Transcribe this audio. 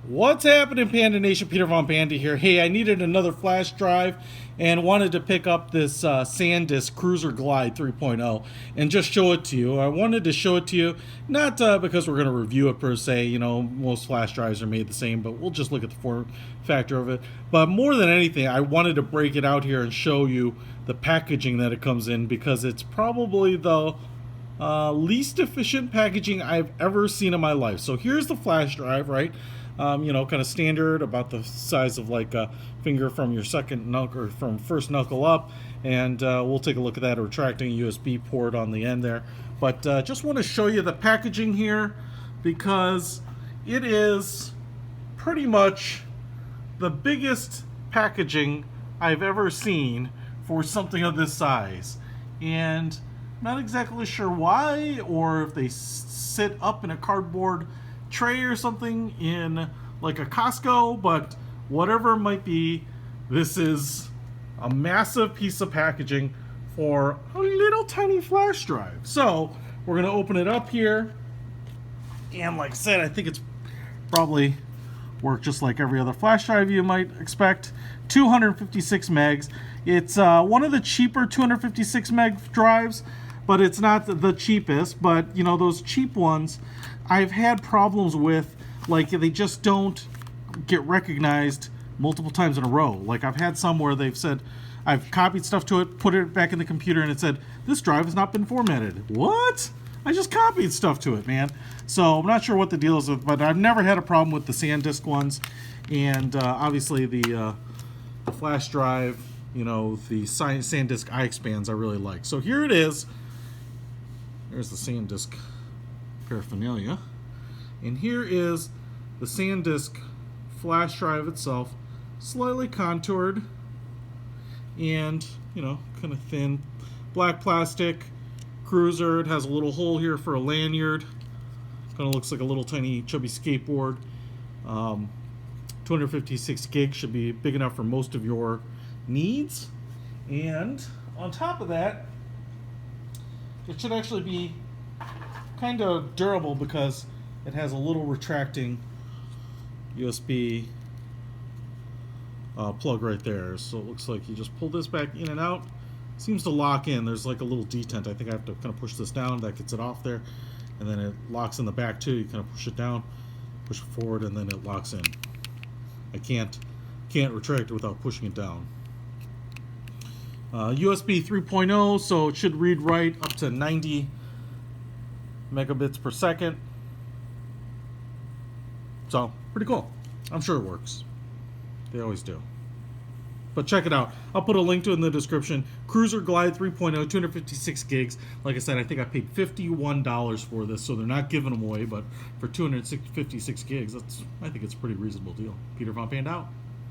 What's happening, Panda Nation? Peter Von Panda here. Hey, I needed another flash drive and wanted to pick up this SanDisk Cruzer Glide 3.0 and just show it to you. I wanted to show it to you, not because we're going to review it per se. You know, most flash drives are made the same, but we'll just look at the form factor of it. But more than anything, I wanted to break it out here and show you the packaging that it comes in, because it's probably the least efficient packaging I've ever seen in my life. So here's the flash drive, right? You know, kind of standard, about the size of like a finger from your second knuckle, or from first knuckle up. And we'll take a look at that, retracting a USB port on the end there. But just want to show you the packaging here, because it is pretty much the biggest packaging I've ever seen for something of this size. And not exactly sure why, or if they sit up in a cardboard tray or something in like a Costco, but whatever it might be, this is a massive piece of packaging for a little tiny flash drive. So we're going to open it up here, and like I said, I think it's probably work just like every other flash drive you might expect. 256 megs. It's one of the cheaper 256 meg drives, but it's not the cheapest. But you know, those cheap ones I've had problems with, like they just don't get recognized multiple times in a row. Like I've had some where they've said, I've copied stuff to it, put it back in the computer, and it said, this drive has not been formatted. What? I just copied stuff to it, man. So I'm not sure what the deal is with, but I've never had a problem with the SanDisk ones. And obviously the flash drive, you know, the SanDisk iExpands I really like. So here it is. There's the SanDisk paraphernalia. And here is the SanDisk flash drive itself, slightly contoured and, you know, kind of thin. Black plastic, Cruzer. It has a little hole here for a lanyard. Kind of looks like a little tiny chubby skateboard. 256 gigs should be big enough for most of your needs. And on top of that, it should actually be kind of durable, because it has a little retracting USB plug right there. So it looks like you just pull this back in and out. Seems to lock in. There's like a little detent. I think I have to kind of push this down. That gets it off there. And then it locks in the back too. You kind of push it down, push it forward, and then it locks in. I can't retract it without pushing it down. USB 3.0, so it should read write up to 90 megabits per second. So pretty cool. I'm sure it works. They always do. But check it out. I'll put a link to it in the description. Cruzer Glide 3.0, 256 gigs. Like I said, I think I paid $51 for this, so they're not giving them away. But for 256 gigs, I think it's a pretty reasonable deal. Peter Von Panda out.